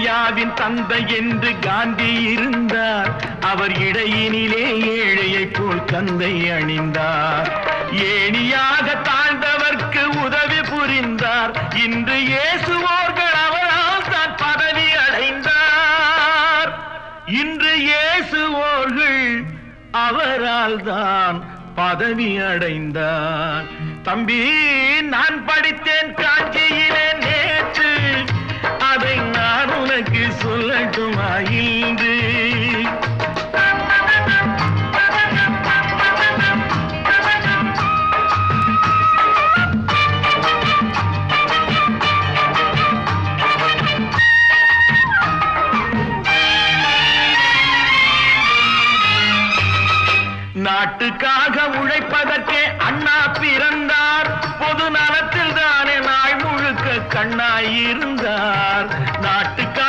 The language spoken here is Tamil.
இந்தியாவின் தந்தை என்று காந்தி இருந்தார். அவர் இடையினிலே ஏழையை போல் தந்தை அணிந்தார். ஏணியாக தாழ்ந்தவர்க்கு உதவி புரிந்தார். இன்று இயேசுவோர்கள் அவரால் தான் பதவி அடைந்தார். இன்று இயேசுவோர்கள் அவரால் தான் பதவி அடைந்தார். தம்பி, நான் படித்தேன் காஞ்சியிலே நேற்று, அதை நான் உனக்கு சொல்லட்டுமா இன்று? நாட்டுக்காக உழைப்பதற்கே அண்ணா பிறந்தார். பொது நலத்தில் தானே நாள் முழுக்க கண்ணாயிருந்தார்.